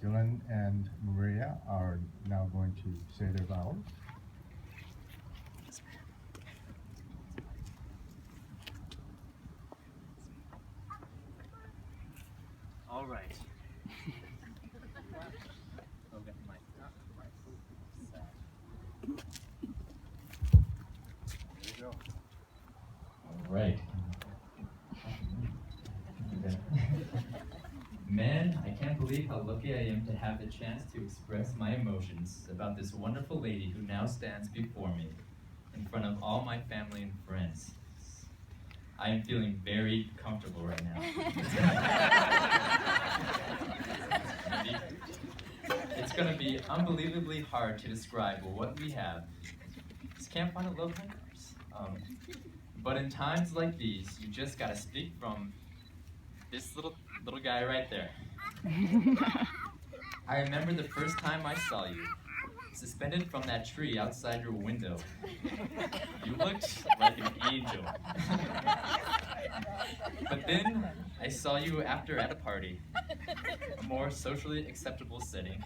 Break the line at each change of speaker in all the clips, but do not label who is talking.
Dylan and Maria are now going to say their vows.
All right.
All right. Okay. Man, I can't believe how lucky I am to have the chance to express my emotions about this wonderful lady who now stands before me in front of all my family and friends. I am feeling very comfortable right now. It's going to be unbelievably hard to describe what we have. Just can't find a love like ours. But in times like these, you just gotta speak from this little guy right there. I remember the first time I saw you, suspended from that tree outside your window. You looked like an angel. But then I saw you after at a party, a more socially acceptable setting.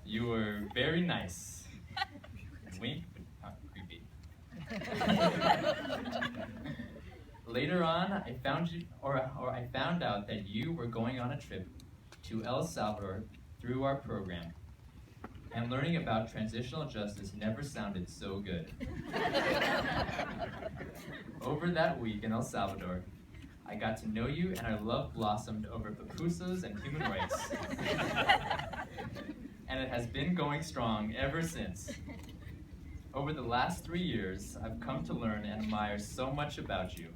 You were very nice. Wink, but not creepy. Later on, I found out that you were going on a trip to El Salvador through our program, and learning about transitional justice never sounded so good. Over that week in El Salvador, I got to know you, and our love blossomed over pupusas and human rights. And it has been going strong ever since. Over the last 3 years, I've come to learn and admire so much about you.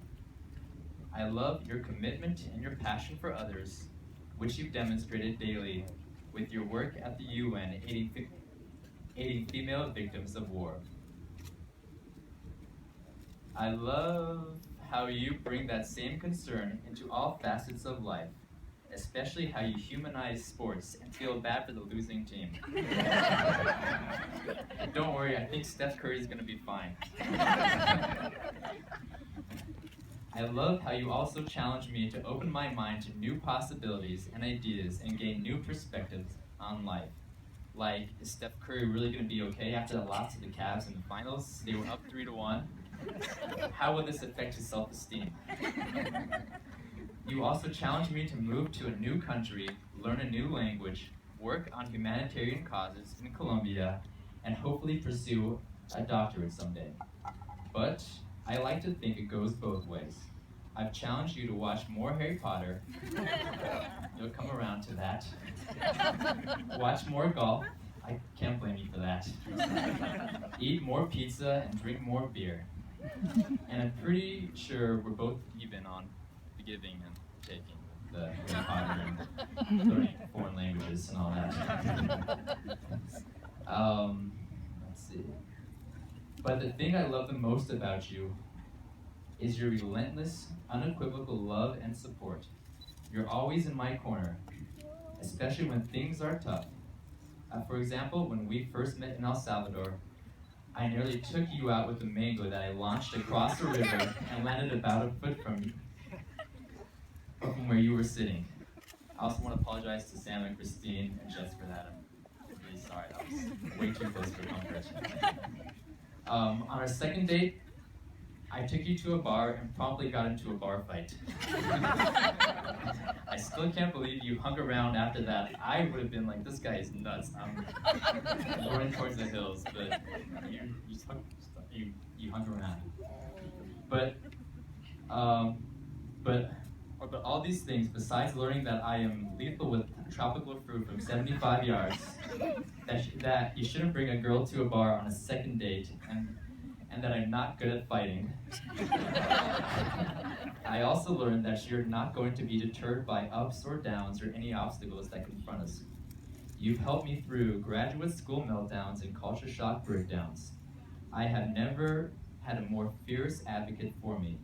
I love your commitment and your passion for others, which you've demonstrated daily with your work at the UN aiding female victims of war. I love how you bring that same concern into all facets of life, especially how you humanize sports and feel bad for the losing team. Don't worry, I think Steph Curry is going to be fine. I love how you also challenge me to open my mind to new possibilities and ideas and gain new perspectives on life. Like, is Steph Curry really going to be okay after the loss to the Cavs in the finals? They were up 3-1. How will this affect his self-esteem? You also challenge me to move to a new country, learn a new language, work on humanitarian causes in Colombia, and hopefully pursue a doctorate someday. But I like to think it goes both ways. I've challenged you to watch more Harry Potter. You'll come around to that. Watch more golf. I can't blame you for that. Eat more pizza and drink more beer. And I'm pretty sure we're both even on the giving and taking, the Harry Potter and learning foreign languages and all that. Let's see. But the thing I love the most about you is your relentless, unequivocal love and support. You're always in my corner, especially when things are tough. For example, when we first met in El Salvador, I nearly took you out with a mango that I launched across the river and landed about a foot from where you were sitting. I also want to apologize to Sam and Christine and Jess for that. I'm really sorry, that was way too close for comfort. On our second date, I took you to a bar and promptly got into a bar fight. I still can't believe you hung around after that. I would have been like, this guy is nuts. I'm running towards the hills, but you hung around. But all these things, besides learning that I am lethal with tropical fruit from 75 yards, that you shouldn't bring a girl to a bar on a second date, and that I'm not good at fighting. I also learned that you're not going to be deterred by ups or downs or any obstacles that confront us. You've helped me through graduate school meltdowns and culture shock breakdowns. I have never had a more fierce advocate for me.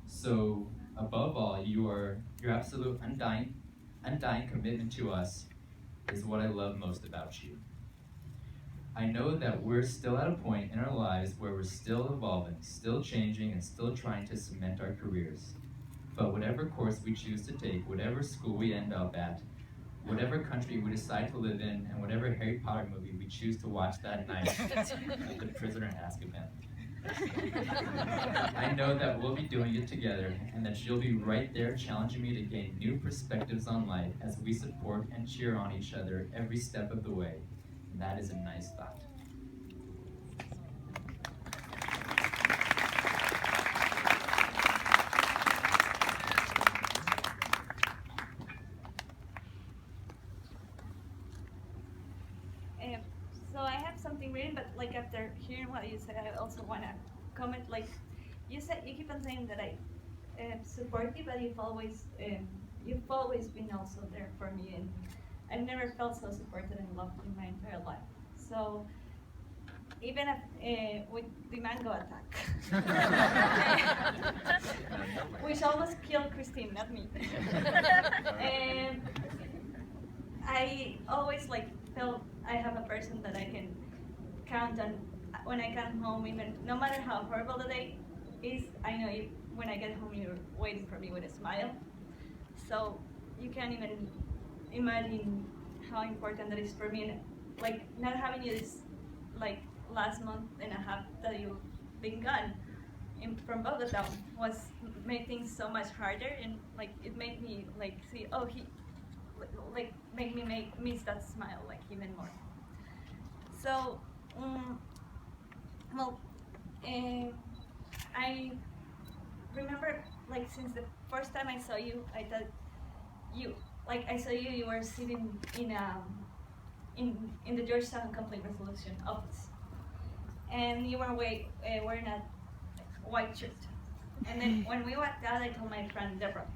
So, above all, your absolute undying commitment to us is what I love most about you. I know that we're still at a point in our lives where we're still evolving, still changing, and still trying to cement our careers. But whatever course we choose to take, whatever school we end up at, whatever country we decide to live in, and whatever Harry Potter movie we choose to watch that night, like The Prisoner in Azkaban. I know that we'll be doing it together, and that you'll be right there challenging me to gain new perspectives on life as we support and cheer on each other every step of the way. And that is a nice thought.
So I have something written, but like after hearing what you said, I also want to comment. Like you said, you keep on saying that I am supportive, but you've always been also there for me, and I've never felt so supported and loved in my entire life. So even with the mango attack, which almost killed Christine, not me. I always like felt I have a person that I can count on when I come home, even no matter how horrible the day is. I know when I get home, you're waiting for me with a smile. So you can't even imagine how important that is for me. And like not having you this like last month and a half that you've been gone from Bogota made things so much harder, and like it made me like see, oh, he like make me miss that smile like even more. So well, I remember like since the first time I saw you, I thought I saw you were sitting in the Georgetown Conflict Resolution office, and you were wearing a white shirt. And then when we walked out, I told my friend Deborah,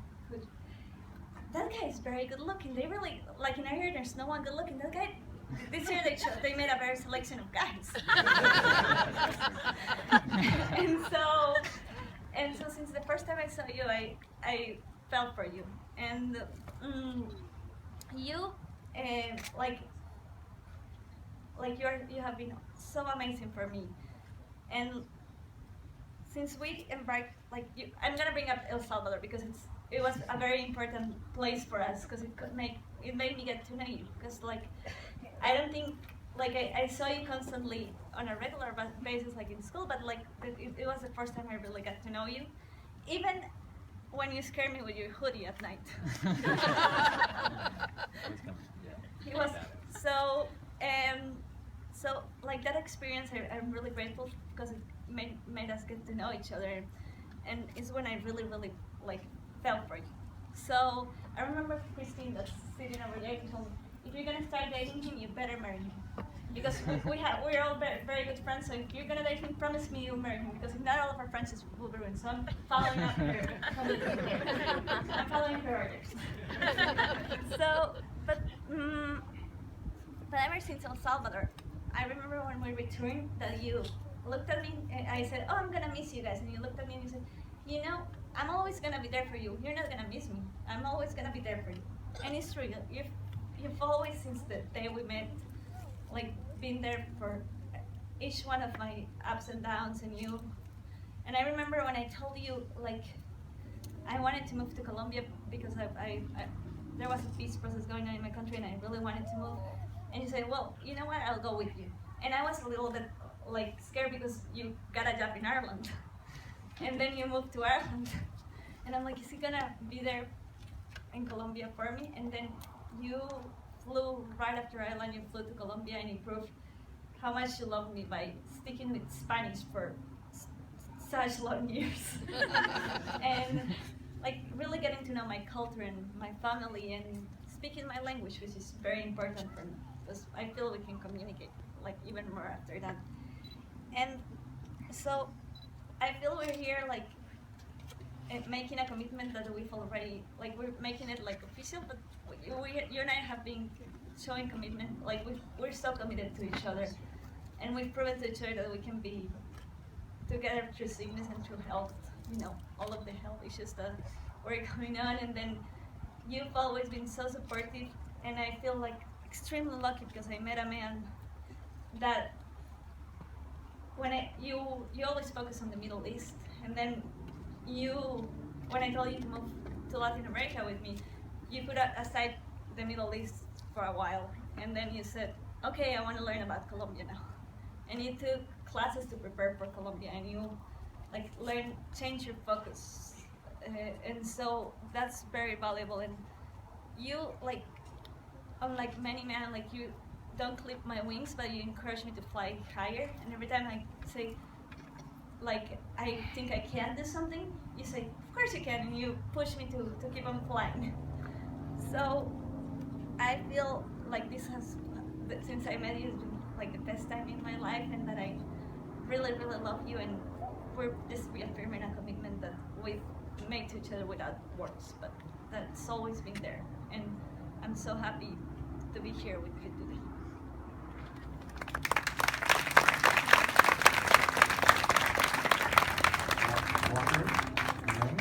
that guy is very good looking. They really, like in our area, there's no one good looking. That guy, this year they made a very selection of guys. and so since the first time I saw you, I felt for you. And you, you have been so amazing for me. And since we embarked, I'm gonna bring up El Salvador because it was a very important place for us because it made me get to know you. Because I don't think I saw you constantly on a regular basis like in school, but it was the first time I really got to know you, even when you scared me with your hoodie at night. It was so that experience. I'm really grateful because it made us get to know each other, and it's when I really fell for you. So I remember Christine that's sitting over there and told me, if you're gonna start dating him, you better marry him. Because we're all very good friends, so if you're gonna date him, promise me you'll marry him, because if not, all of our friendships will be ruined. So I'm following up her. I'm following her orders. So, but ever since El Salvador, I remember when we returned that you looked at me and I said, oh, I'm gonna miss you guys. And you looked at me and you said, you know, I'm always gonna be there for you. You're not gonna miss me. I'm always gonna be there for you. And it's true. You've always, since the day we met, been there for each one of my ups and downs. And I remember when I told you I wanted to move to Colombia because there was a peace process going on in my country and I really wanted to move. And you said, well, you know what? I'll go with you. And I was a little bit scared because you got a job in Ireland. And then you moved to Ireland. And I'm like, is he gonna be there in Colombia for me? And then you flew right after Ireland, you flew to Colombia and you proved how much you love me by sticking with Spanish for such long years. And really getting to know my culture and my family and speaking my language, which is very important for me because I feel we can communicate even more after that. And so I feel we're here making a commitment that we've already we're making it official, but you and I have been showing commitment. We're so committed to each other, and we've proven to each other that we can be together through sickness and through health. All of the health issues that were going on, and then you've always been so supportive, and I feel extremely lucky because I met a man that you always focus on the Middle East, and then when I told you to move to Latin America with me, you put aside the Middle East for a while, and then you said, okay, I want to learn about Colombia now. And you took classes to prepare for Colombia, and you like change your focus. And so that's very valuable. And you like, unlike many men, like you don't clip my wings, but you encourage me to fly higher. And every time I say, like, I think I can do something, you say, of course you can, and you push me to keep on flying. So I feel like this has, since I met you, has been like the best time in my life, and that I really, really love you, and we're just reaffirming a commitment that we've made to each other without words, but that's always been there. And I'm so happy to be here with you today.
Walker, Elaine.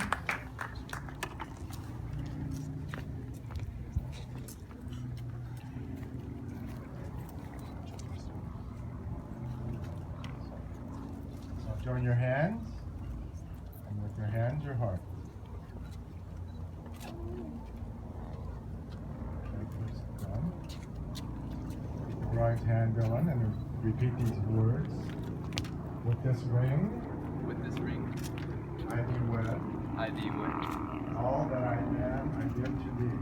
So join your hands, and with your hands, your heart. Okay, first done. Keep the right hand going, and repeat these words. With this ring,
With this ring,
I do wed.
I thee wed.
All that I am, I give to thee.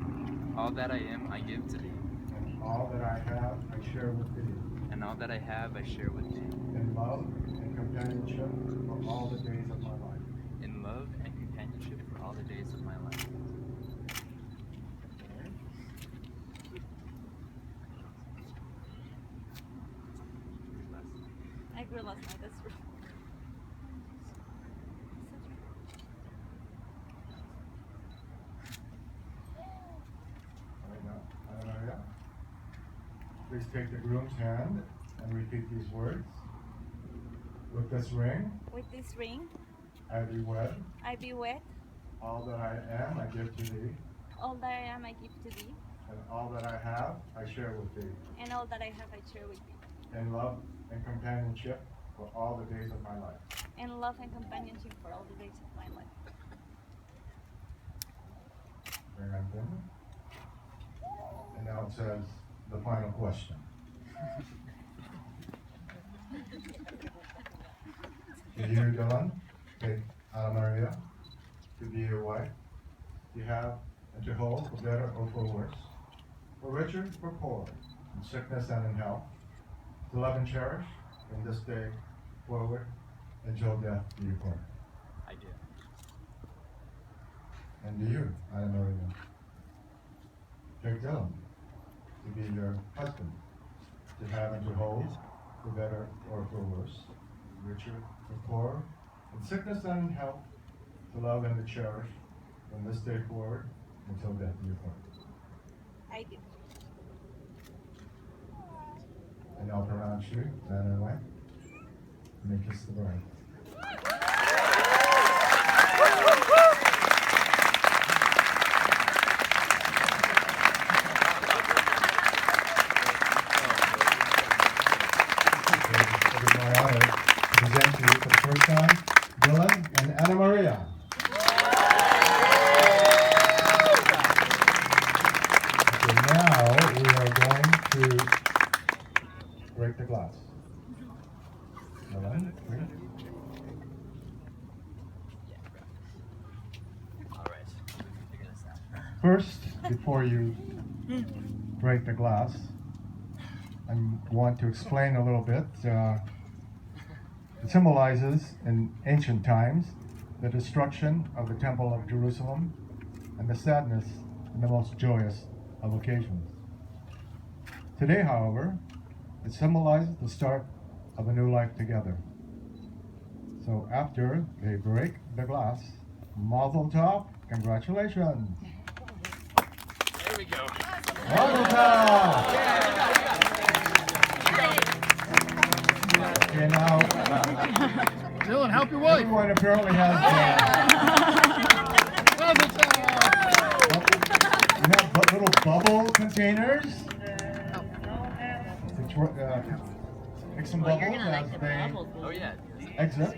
All that I am, I give to thee.
And all that I have, I share with thee.
And all that I have, I share with thee.
In love and companionship for all the days of my life.
In love and companionship for all the days of my life.
Okay.
I grew last night, that's true.
All right, now, Anamaria. Please take the groom's hand and repeat these words. With this ring,
With this ring,
I be wed.
I be wed.
All that I am, I give to thee.
All that I am, I give to thee.
And all that I have, I share with thee.
And all that I have, I share with thee.
In love and companionship for all the days of my life.
And love and companionship for all the days of my life.
Very nice, then. And now it says the final question. Do you, Dylan, take Anamaria to be your wife, to have and to hold for better or for worse, for richer, for poor, in sickness and in health, to love and cherish from this day forward until death do you part?
I do.
And do you, Anamaria, take Dylan to be your husband, to have and to hold for better or for worse, richer or poorer, in sickness and in health, to love and to cherish from this day forward until death do you part?
I do.
And I'll pronounce you, man and wife, and then kiss the bride. It is my honor to present to you for the first time, Dylan and Anamaria. Okay, now we are going to break the glass. Dylan, break.
All right. We can figure this out.
First, before you break the glass, I want to explain a little bit. It symbolizes, in ancient times, the destruction of the Temple of Jerusalem and the sadness in the most joyous of occasions. Today, however, it symbolizes the start of a new life together. So after they break the glass, Mazel Tov, congratulations!
There we go.
Mazel Tov! Okay, now
Dylan, help your wife.
everyone apparently has you have little bubble containers. Make some bubbles as they
Oh yeah.
exit.